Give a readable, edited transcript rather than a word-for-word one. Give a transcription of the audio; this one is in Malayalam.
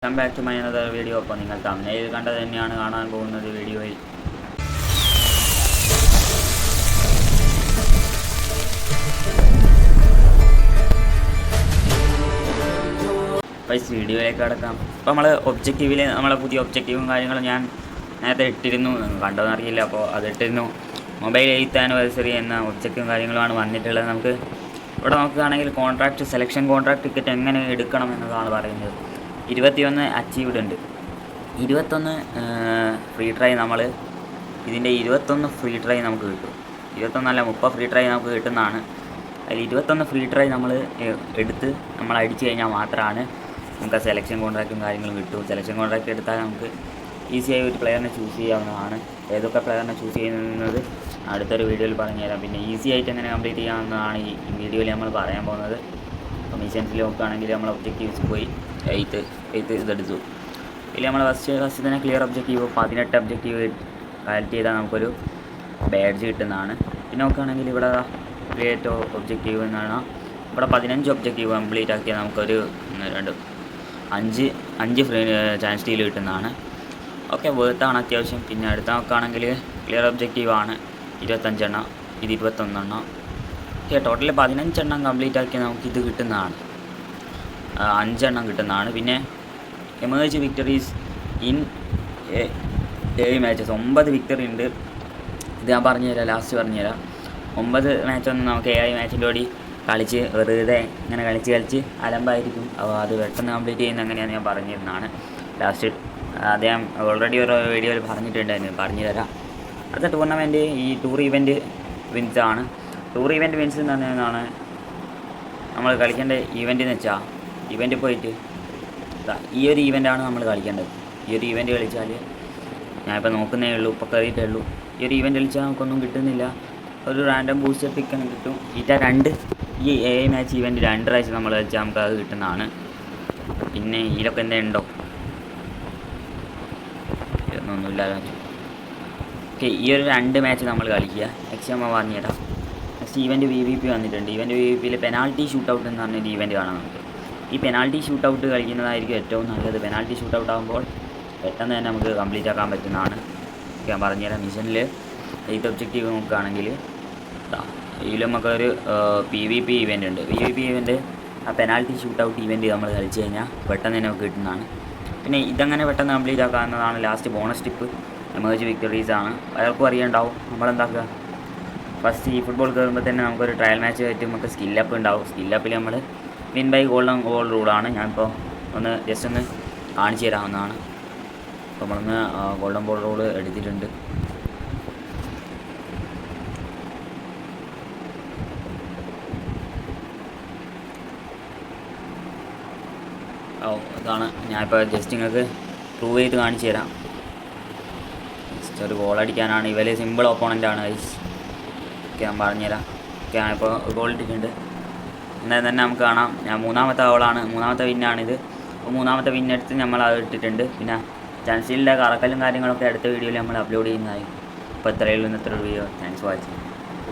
Welcome back to my another video. അപ്പോൾ നിങ്ങൾ തമിഴിൽ കണ്ടത് തന്നെയാണ് കാണാൻ പോകുന്നത് വീഡിയോയിൽ. വീഡിയോയിലേക്ക് കിടക്കാം. അപ്പോൾ നമ്മൾ ഒബ്ജക്റ്റീവിൽ നമ്മളെ പുതിയ ഒബ്ജക്റ്റീവും കാര്യങ്ങളും ഞാൻ നേരത്തെ ഇട്ടിരുന്നു, കണ്ടോന്നറിയില്ല. അപ്പോൾ അതിട്ടിരുന്നു. മൊബൈൽ 8th ആനിവേഴ്സറി എന്ന ഒബ്ജക്റ്റീവും കാര്യങ്ങളുമാണ് വന്നിട്ടുള്ളത്. നമുക്ക് ഇവിടെ നോക്കുകയാണെങ്കിൽ സെലക്ഷൻ കോൺട്രാക്ട് ടിക്കറ്റ് എങ്ങനെ എടുക്കണം എന്നതാണ് പറയുന്നത്. 21 അച്ചീവ്ഡ് ഉണ്ട്. 21 ഫ്രീ ട്രൈ ഇതിൻ്റെ 21 ഫ്രീ ട്രൈ നമുക്ക് കിട്ടും. 21 30 ഫ്രീ ട്രൈ നമുക്ക് കിട്ടുന്നതാണ്. അതിൽ 21 ഫ്രീ ട്രൈ നമ്മൾ എടുത്ത് നമ്മൾ അടിച്ചു കഴിഞ്ഞാൽ മാത്രമാണ് നമുക്ക് ആ സെലക്ഷൻ കോൺട്രാക്റ്റും കാര്യങ്ങളും കിട്ടും. സെലക്ഷൻ കോൺട്രാക്റ്റ് എടുത്താൽ നമുക്ക് ഈസിയായി ഒരു പ്ലെയറിനെ ചൂസ് ചെയ്യാവുന്നതാണ്. ഏതൊക്കെ പ്ലെയറിനെ ചൂസ് ചെയ്യുന്നത് അടുത്തൊരു വീഡിയോയിൽ പറഞ്ഞുതരാം. പിന്നെ ഈസി ആയിട്ട് എങ്ങനെ കംപ്ലീറ്റ് ചെയ്യാവുന്നതാണ് ഈ വീഡിയോയിൽ നമ്മൾ പറയാൻ പോകുന്നത്. അപ്പോൾ മിഷൻസിൽ നോക്കുകയാണെങ്കിൽ നമ്മൾ ഒബ്ജക്റ്റീവ്സ് പോയി 8th ഇതെടുത്തു. ഇതിൽ നമ്മൾ ഫസ്റ്റ് തന്നെ ക്ലിയർ ഒബ്ജക്റ്റീവ് 18 ഒബ്ജക്റ്റീവ് കളക്ട് ചെയ്താൽ നമുക്കൊരു ബാഡ്ജ് കിട്ടുന്നതാണ്. പിന്നെ നോക്കുകയാണെങ്കിൽ ഇവിടെ ക്രിയേറ്റ് ഒബ്ജക്റ്റീവ് എന്നാണ്. ഇവിടെ 15 ഒബ്ജക്റ്റീവ് കംപ്ലീറ്റ് ആക്കിയാൽ നമുക്കൊരു 5 ഫ്രീ ചാൻസ് ഡീൽ കിട്ടുന്നതാണ്. ഓക്കെ, വേർത്താണ് അത്യാവശ്യം. പിന്നെ അടുത്ത നോക്കുകയാണെങ്കിൽ ക്ലിയർ ഒബ്ജക്റ്റീവാണ് 25 എണ്ണം, ഇത് 21 എണ്ണം. ഓക്കെ, ടോട്ടൽ 15 എണ്ണം കംപ്ലീറ്റ് ആക്കിയാൽ നമുക്കിത് കിട്ടുന്നതാണ്, 5 എണ്ണം കിട്ടുന്നതാണ്. പിന്നെ emerge victories in 7 matches, 9 victory ഉണ്ട്. ഇത് ഞാൻ പറഞ്ഞുതരാം, ലാസ്റ്റ് പറഞ്ഞുതരാം. 9 മാച്ചൊന്നും നമുക്ക് 7 മാച്ചിൻ്റെ കൂടി കളിച്ച് വെറുതെ ഇങ്ങനെ കളിച്ച് അലമ്പായിരിക്കും. അപ്പോൾ അത് പെട്ടെന്ന് കംപ്ലീറ്റ് ചെയ്യുന്ന എങ്ങനെയാണെന്ന് ഞാൻ പറഞ്ഞിരുന്നതാണ് ലാസ്റ്റ്. അദ്ദേഹം ഓൾറെഡി ഒരു വീഡിയോയിൽ പറഞ്ഞിട്ടുണ്ടായിരുന്നു, പറഞ്ഞു തരാം. അടുത്ത ടൂർണമെൻറ്റ് ഈ ടൂർ ഇവൻറ്റ് വിൻസ് ആണ്. ടൂർ ഇവൻറ്റ് വിൻസ് എന്ന് പറഞ്ഞാൽ നമ്മൾ കളിക്കേണ്ട ഇവൻ്റ് എന്ന് വെച്ചാൽ ഇവൻ്റ് പോയിട്ട് ഈ ഒരു ഇവൻ്റാണ് നമ്മൾ കളിക്കേണ്ടത്. ഈ ഒരു ഇവൻ്റ് കളിച്ചാൽ ഞാനിപ്പോൾ നോക്കുന്നേ ഉള്ളൂ, ഇപ്പോൾ കയറിയിട്ടേ ഉള്ളൂ. ഈ ഒരു ഇവൻ്റ് കളിച്ചാൽ നമുക്കൊന്നും കിട്ടുന്നില്ല. ഒരു റാൻഡം ബൂസ്റ്റർ പിക്ക് കിട്ടും. ഈ 7 മാച്ച് ഇവൻ്റ് 2 പ്രാവശ്യം നമ്മൾ കളിച്ചാൽ നമുക്ക് അത് കിട്ടുന്നതാണ്. പിന്നെ ഇതിലൊക്കെ എന്താ ഉണ്ടോ ഒന്നുമില്ല. ഓക്കെ, ഈ ഒരു 2 മാച്ച് നമ്മൾ കളിക്കുക. നെക്സ്റ്റ് നമ്മൾ പറഞ്ഞുതരാം. നെക്സ്റ്റ് ഇവൻ്റ് VVP വന്നിട്ടുണ്ട്. ഇവൻ്റ് VVPയിൽ പെനാൽറ്റി ഷൂട്ടൗട്ട് എന്ന് പറഞ്ഞൊരു ഇവൻ്റ് കാണാം നമുക്ക്. ഈ പെനാൽറ്റി ഷൂട്ടൗട്ട് കളിക്കുന്നതായിരിക്കും ഏറ്റവും നല്ലത്. പെനാൽറ്റി ഷൂട്ടൗട്ട് ആകുമ്പോൾ പെട്ടെന്ന് തന്നെ നമുക്ക് കംപ്ലീറ്റ് ആക്കാൻ പറ്റുന്നതാണ്. ഞാൻ പറഞ്ഞുതരാം. മിഷനിൽ 8th ഒബ്ജക്റ്റീവ് നോക്കുകയാണെങ്കിൽ ഇതിൽ നമുക്കൊരു PVP ഇവൻ്റ് ഉണ്ട്. PVP ഇവൻ്റ് ആ പെനാൽറ്റി ഷൂട്ടൗട്ട് ഇവൻ്റ് നമ്മൾ കളിച്ച് കഴിഞ്ഞാൽ പെട്ടെന്ന് തന്നെ നമുക്ക് കിട്ടുന്നതാണ്. പിന്നെ ഇതങ്ങനെ പെട്ടെന്ന് കംപ്ലീറ്റ് ആക്കാവുന്നതാണ്. Last bonus tip emerge victories ആണ്. പലർക്കും അറിയുണ്ടാവും. നമ്മളെന്താക്കുക, ഫസ്റ്റ് ഈ ഫുട്ബോൾ കയറുമ്പോൾ തന്നെ നമുക്കൊരു ട്രയൽ മാച്ച് ആയിട്ട് നമുക്ക് സ്കില്ലപ്പ് ഉണ്ടാവും. സ്കില്ലപ്പിൽ നമ്മൾ വിൻ ബൈ ഗോൾഡൻ ഗോൾ റൂളാണ്. ഞാനിപ്പോൾ ജസ്റ്റ് ഒന്ന് കാണിച്ചു തരാവുന്നതാണ്. അപ്പോൾ നമ്മളൊന്ന് ഗോൾഡൻ ബോൾ റൂൾ എടുത്തിട്ടുണ്ട്. ഇതാണ്. ഞാനിപ്പോൾ ജസ്റ്റ് നിങ്ങൾക്ക് പ്രൂവ് ചെയ്ത് കാണിച്ചു തരാം. ജസ്റ്റ് ഒരു ഗോൾ അടിക്കാനാണ്. ഇവര് സിമ്പിൾ ഓപ്പോണൻ്റാണ് ഗൈസ്. ഓക്കെ, ഞാൻ പറഞ്ഞുതരാം. ഓക്കെ, ഞാനിപ്പോൾ ഗോൾ ഇട്ടിട്ടുണ്ട്. എന്നാൽ തന്നെ നമുക്ക് കാണാം, ഞാൻ 3ാമത്തെ ഗോളാണ്, 3ാമത്തെ വിന്നാണിത്. അപ്പോൾ 3ാമത്തെ വിന്നെടുത്ത് നമ്മൾ അത് ഇട്ടിട്ടുണ്ട്. പിന്നെ ചാൻസിലിൻ്റെ കറക്കലും കാര്യങ്ങളൊക്കെ അടുത്ത വീഡിയോയിൽ നമ്മൾ അപ്ലോഡ് ചെയ്യുന്നതായി. അപ്പോൾ ഇത്രയുള്ള ഇന്നത്തെ വീഡിയോ. Thanks for watching.